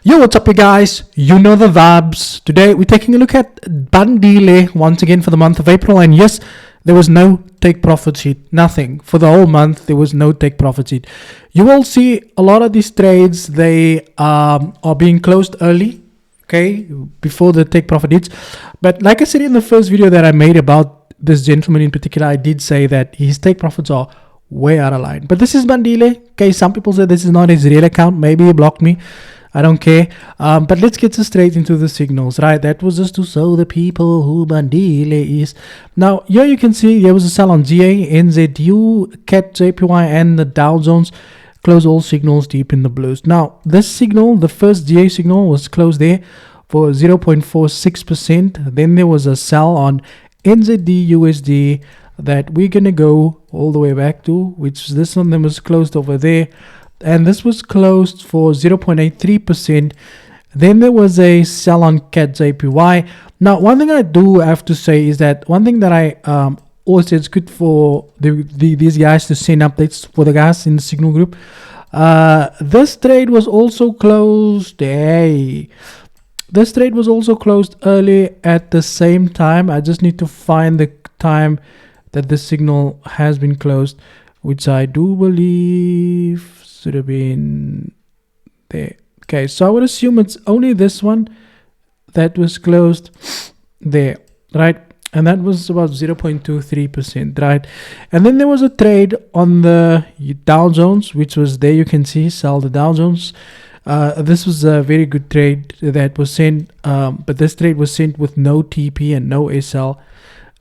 Yo, what's up, you guys? You know the vibes. Today, we're taking a look at Bandile once again for the month of April. And yes, there was no take profit sheet. Nothing. For the whole month, there was no take profit sheet. You will see a lot of these trades, they are being closed early, okay, before the take profit hits. But like I said in the first video that I made about this gentleman in particular, I did say that his take profits are way out of line. But this is Bandile. Okay, some people say this is not his real account. Maybe he blocked me. I don't care. But let's get straight into the signals, right? That was just to show the people who Bandile is. Now, here you can see there was a sell on GA, NZU, CAT, JPY, and the Dow Jones. Close all signals deep in the blues. Now, this signal, the first GA signal, was closed there for 0.46%. Then there was a sell on NZD, USD that we're going to go all the way back to, which this one then was closed over there. And this was closed for 0.83%. Then there was a sell on CAT JPY. Now, one thing I do have to say is that one thing that I always say it's good for these guys to send updates for the guys in the signal group. This trade was also closed. Hey, this trade was also closed early at the same time. I just need to find the time that the signal has been closed, which I do believe should have been there. Okay, so I would assume it's only this one that was closed there, right? And that was about 0.23%, right? And then there was a trade on the Dow Jones, which was there. You can see sell the Dow Jones. This was a very good trade that was sent, but this trade was sent with no TP and no SL,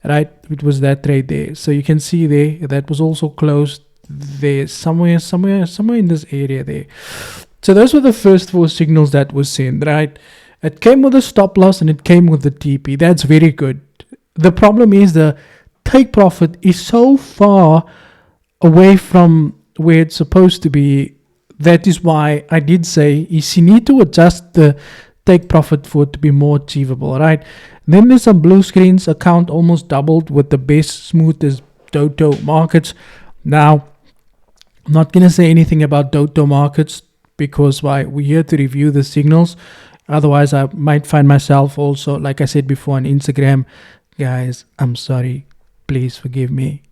right? It was that trade there. So you can see there that was also closed there somewhere in this area there. So those were the first four signals that was sent, right? It came with a stop loss and it came with the TP. That's very good. The problem is the take profit is so far away from where it's supposed to be. That is why I did say is you need to adjust the take profit for it to be more achievable, right? Then there's some blue screens. Account almost doubled with the best, smoothest Doto markets. Now, I'm not going to say anything about Doto markets because we're here to review the signals. Otherwise, I might find myself also, like I said before on Instagram, guys, I'm sorry. Please forgive me.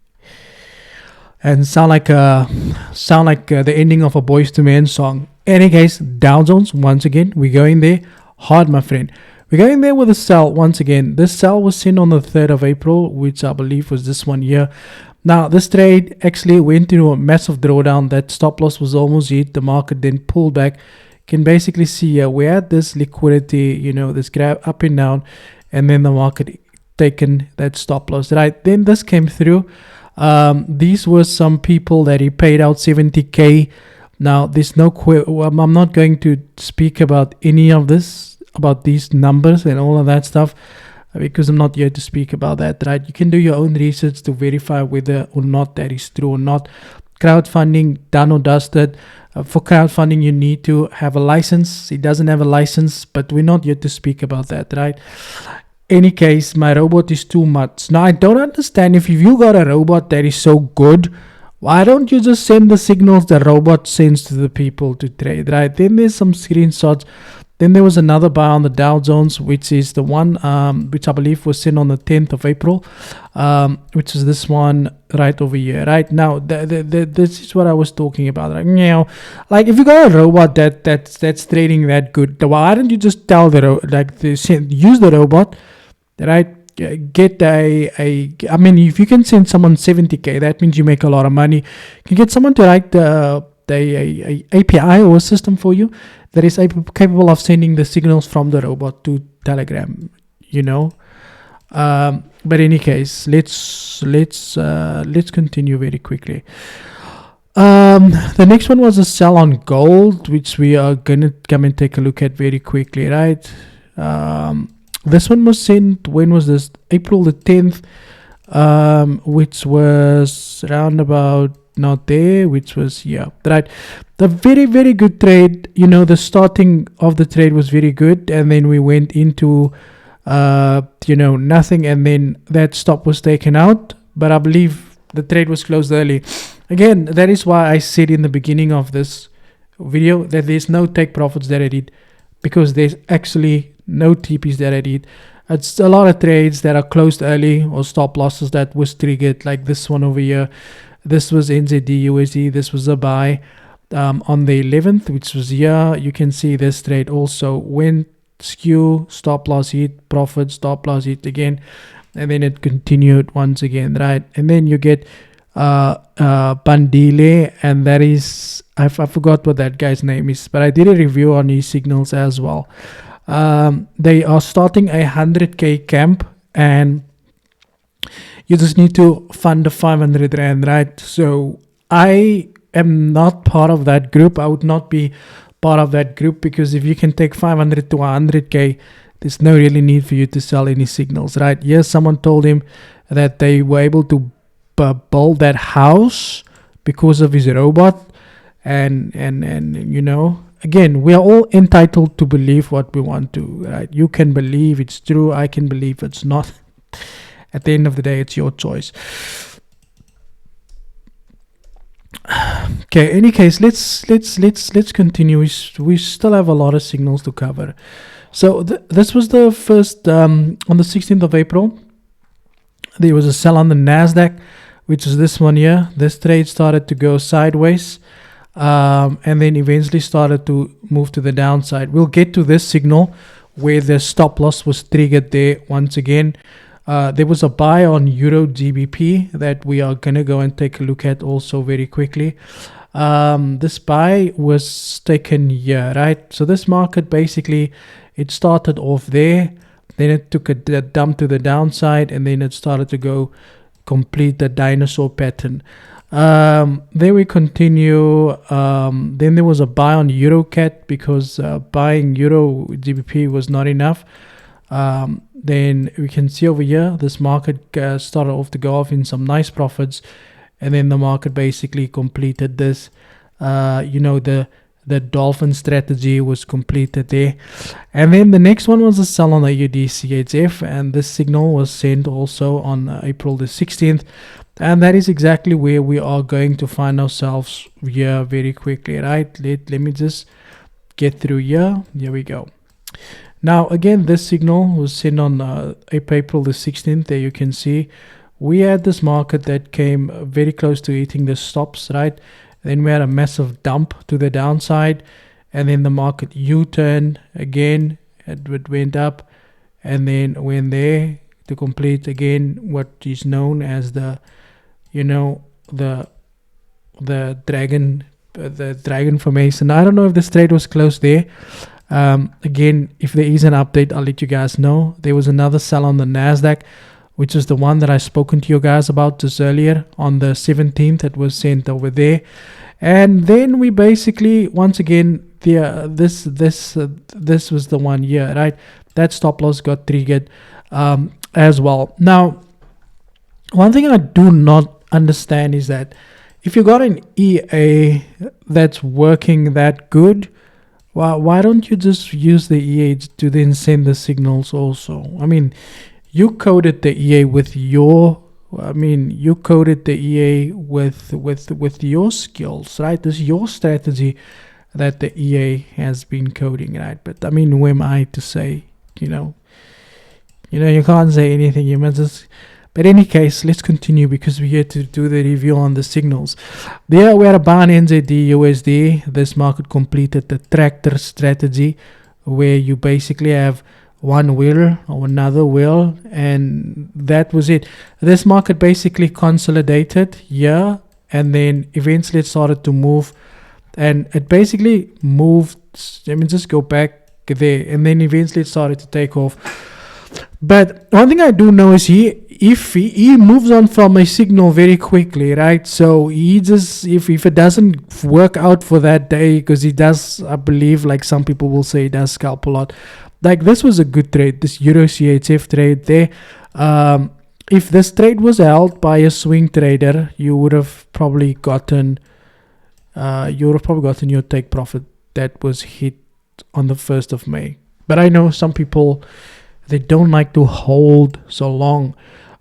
And sound like the ending of a Boys to Men song. Any case, Dow Jones, once again, we're going there hard, my friend. We're going there with a sell once again. This sell was sent on the 3rd of April, which I believe was this one here. Now, this trade actually went into a massive drawdown. That stop loss was almost hit. The market then pulled back. You can basically see we had this liquidity, this grab up and down, and then the market taken that stop loss, right? Then this came through. These were some people that he paid out 70K. Now, there's no I'm not going to speak about any of this, about these numbers and all of that stuff, because I'm not here to speak about that, right? You can do your own research to verify whether or not that is true or not. Crowdfunding, done or dusted. For crowdfunding, you need to have a license. It doesn't have a license, but we're not here to speak about that, right? Any case, my robot is too much. Now, I don't understand if you got a robot that is so good, why don't you just send the signals the robot sends to the people to trade, right? Then there's some screenshots. Then there was another buy on the Dow Jones, which is the one which I believe was sent on the 10th of April, which is this one right over here. Right now, this is what I was talking about. Like if you got a robot that's trading that good, why don't you just tell use the robot, right? Get I mean, if you can send someone 70K, that means you make a lot of money. You can get someone to write the API or a system for you that is capable of sending the signals from the robot to Telegram, but in any case, let's continue very quickly. The next one was a sell on gold, which we are gonna come and take a look at very quickly, right? This one was sent, when was this? April the 10th, which was around about not there, which was here, right? The very, very good trade. The starting of the trade was very good, and then we went into nothing, and then that stop was taken out. But I believe the trade was closed early. Again, that is why I said in the beginning of this video that there's no take profits that I did. because there's actually no TPs that I did. It's a lot of trades that are closed early or stop losses that was triggered, like this one over here. This was NZD USD. This was a buy on the 11th, which was here. You can see this trade also went skew, stop loss hit, profit, stop loss hit again, and then it continued once again, right? And then you get Bandile, and that is, I forgot what that guy's name is, but I did a review on his signals as well. They are starting a 100k camp, and you just need to fund the 500 rand, right? So I am not part of that group. I would not be part of that group, because if you can take 500 to 100k, there's no really need for you to sell any signals, right? Yes, someone told him that they were able to build that house because of his robot, and you know, again, we are all entitled to believe what we want to, right? You can believe it's true, I can believe it's not. At the end of the day, it's your choice. Okay, any case, let's continue. We still have a lot of signals to cover. So this was the first on the 16th of April. There was a sell on the Nasdaq, which is this one here. This trade started to go sideways, and then eventually started to move to the downside. We'll get to this signal where the stop loss was triggered there once again. There was a buy on Euro GBP that we are going to go and take a look at also very quickly. This buy was taken here, right? So this market basically, it started off there, then it took a dump to the downside, and then it started to go complete the dinosaur pattern. Then we continue. Then there was a buy on EuroCat, because buying Euro GBP was not enough. Then we can see over here, this market started off to go off in some nice profits, and then the market basically completed this. You know, the dolphin strategy was completed there. And then the next one was a sell on the AUD CHF, and this signal was sent also on April the 16th. And that is exactly where we are going to find ourselves here very quickly, right? Let me just get through here. Here we go. Now, again, this signal was sent on April the 16th. There you can see we had this market that came very close to hitting the stops, right? Then we had a massive dump to the downside, and then the market U-turned again. It went up and then went there to complete again what is known as the, you know, the dragon formation. I don't know if this trade was close there. Again, if there is an update, I'll let you guys know. There was another sell on the Nasdaq, which is the one that I spoken to you guys about just earlier on the 17th. That was sent over there. And then we basically, once again, this was the one here, right? That stop loss got triggered as well. Now, one thing I do not understand is that if you got an EA that's working that good, why don't you just use the EA to then send the signals also? I mean, you coded the EA with your, you coded the EA with your skills, right? This is your strategy that the EA has been coding, right? But I mean, who am I to say, you can't say anything. You must just. But in any case, let's continue, because we're here to do the review on the signals. There we had a buy on NZD USD. This market completed the tractor strategy, where you basically have one wheel or another wheel, and that was it. This market basically consolidated here, and then eventually it started to move, and it basically moved. Let me just go back there, and then eventually it started to take off. But one thing I do know is if he moves on from a signal very quickly, right? So he just, if it doesn't work out for that day, because he does, I believe, like some people will say, he does scalp a lot. Like this was a good trade, this Euro CHF trade there. If this trade was held by a swing trader, you would have probably gotten your take profit that was hit on the 1st of May. But I know some people, they don't like to hold so long.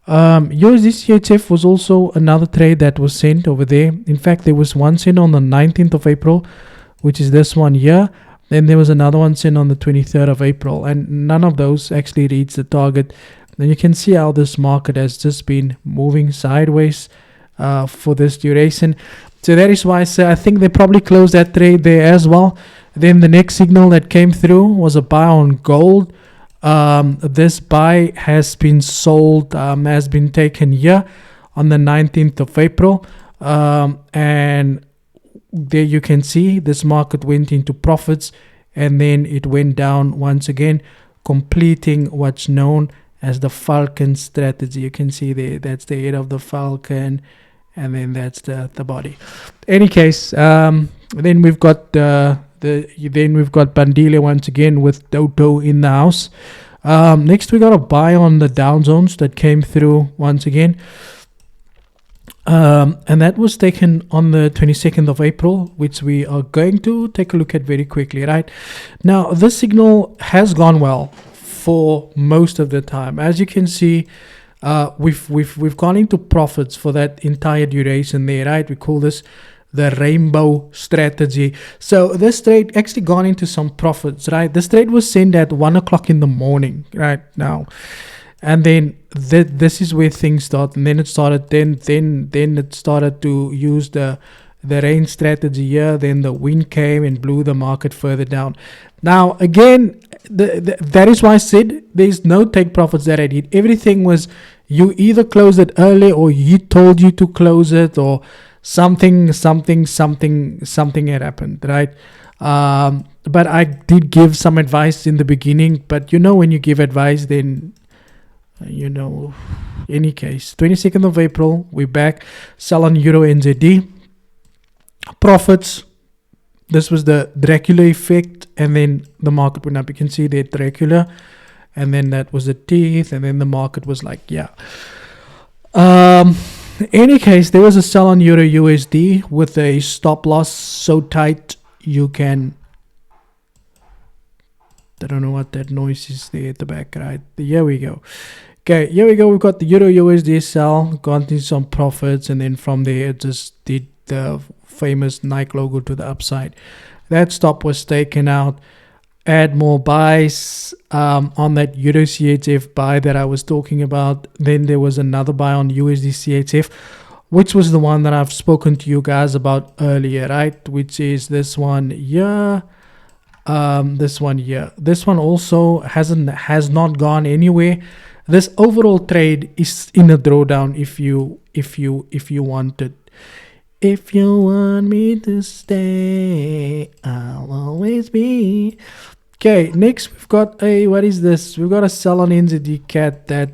USD CHF was also another trade that was sent over there. In fact, there was one sent on the 19th of April, which is this one here. Then there was another one sent on the 23rd of April, and none of those actually reached the target. Then you can see how this market has just been moving sideways for this duration. So that is why I think they probably closed that trade there as well. Then the next signal that came through was a buy on gold. This buy has been sold, has been taken here on the 19th of April. And there you can see this market went into profits, and then it went down once again, completing what's known as the Falcon strategy. You can see there, that's the head of the Falcon, and then that's the body. Any case, then we've got Bandile once again with Toto in the house. Next we got a buy on the Dow Jones that came through once again. And that was taken on the 22nd of April, which we are going to take a look at very quickly, right? Now, this signal has gone well for most of the time. As you can see, we've gone into profits for that entire duration there, right? We call this the rainbow strategy. So this trade actually gone into some profits, right? This trade was sent at 1 o'clock in the morning right now. And then this is where things start, and then it started. Then it started to use the rain strategy here. Then the wind came and blew the market further down. Now again, that is why I said there's no take profits that I did. Everything was you either closed it early, or he told you to close it, or something had happened, right? But I did give some advice in the beginning. But when you give advice, then any case, 22nd of April, we're back. Sell on Euro NZD. Profits. This was the Dracula effect, and then the market went up. You can see there Dracula, and then that was the teeth, and then the market was like, yeah. Any case, there was a sell on Euro USD with a stop loss so tight you can. I don't know what that noise is there at the back, right? Here we go. Okay, here we go. We've got the Euro USD sell, gone into some profits, and then from there it just did the famous Nike logo to the upside. That stop was taken out. Add more buys on that Euro CHF buy that I was talking about. Then there was another buy on USD CHF, which was the one that I've spoken to you guys about earlier, right? Which is this one here. This one here. This one also has not gone anywhere. This overall trade is in a drawdown if you want it. If you want me to stay, I'll always be. Okay, next we've got what is this? We've got a sell on NZD CAT that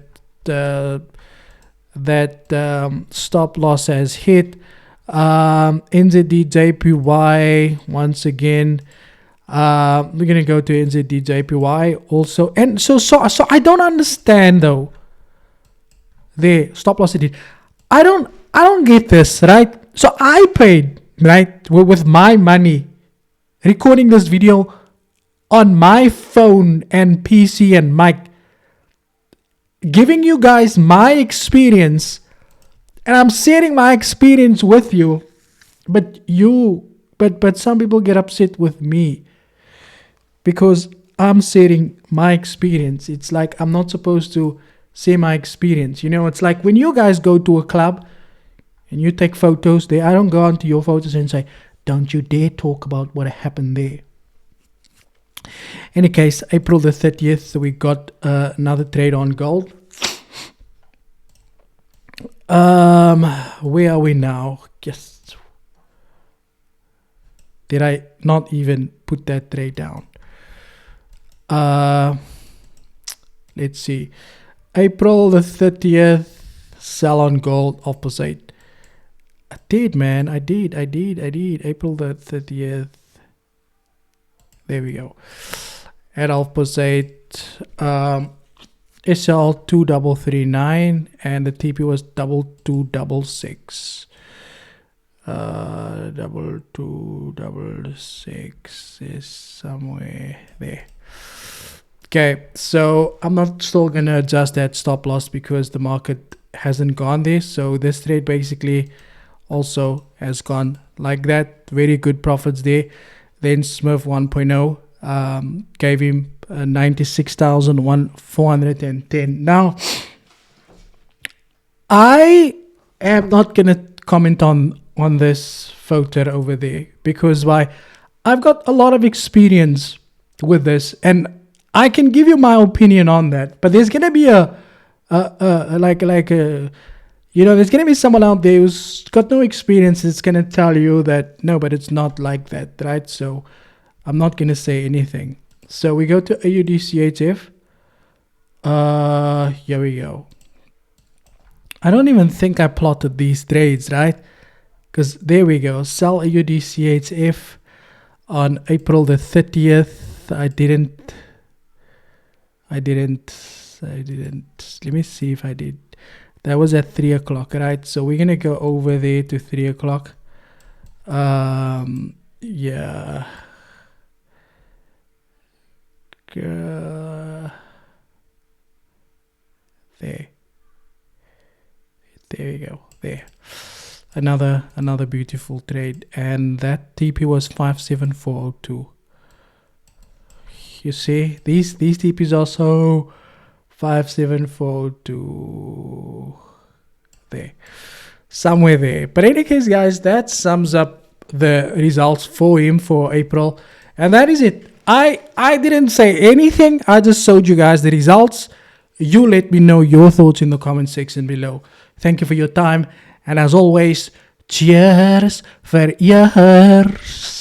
stop loss has hit. NZD JPY once again. We're gonna go to NZD JPY also, and so I don't understand though. There, stop loss it did. I don't get this, right? So I paid, right, with my money, recording this video on my phone and PC and mic, giving you guys my experience, and I'm sharing my experience with you, but some people get upset with me because I'm sharing my experience. It's like I'm not supposed to say my experience. It's like when you guys go to a club and you take photos there, I don't go onto your photos and say, don't you dare talk about what happened there. Any case, April the 30th, we got another trade on gold. Where are we now? Yes. Did I not even put that trade down? Let's see. April the 30th, sell on gold opposite. I did, man. I did. April the 30th. There we go. At opposite, SL 2339, and the TP was 2266. 2266 is somewhere there. Okay, so I'm not still gonna adjust that stop loss because the market hasn't gone there. So this trade basically also has gone like that. Very good profits there. Then Smurf 1.0, gave him 96,410. Now, I am not going to comment on this photo over there, because I've got a lot of experience with this, and I can give you my opinion on that. But there's going to be there's going to be someone out there who's got no experience. It's going to tell you that, no, but it's not like that, right? So I'm not going to say anything. So we go to AUDCHF. Here we go. I don't even think I plotted these trades, right? Because there we go. Sell AUDCHF on April the 30th. I didn't. Let me see if I did. That was at 3 o'clock, right? So we're going to go over there to 3 o'clock. Yeah. There we go. There. Another beautiful trade. And that TP was 57402. You see, these TPs are so 57402. There. Somewhere there. But in any case, guys, that sums up the results for him for April. And that is it. I didn't say anything. I just showed you guys the results. You let me know your thoughts in the comment section below. Thank you for your time. And as always, cheers for ears.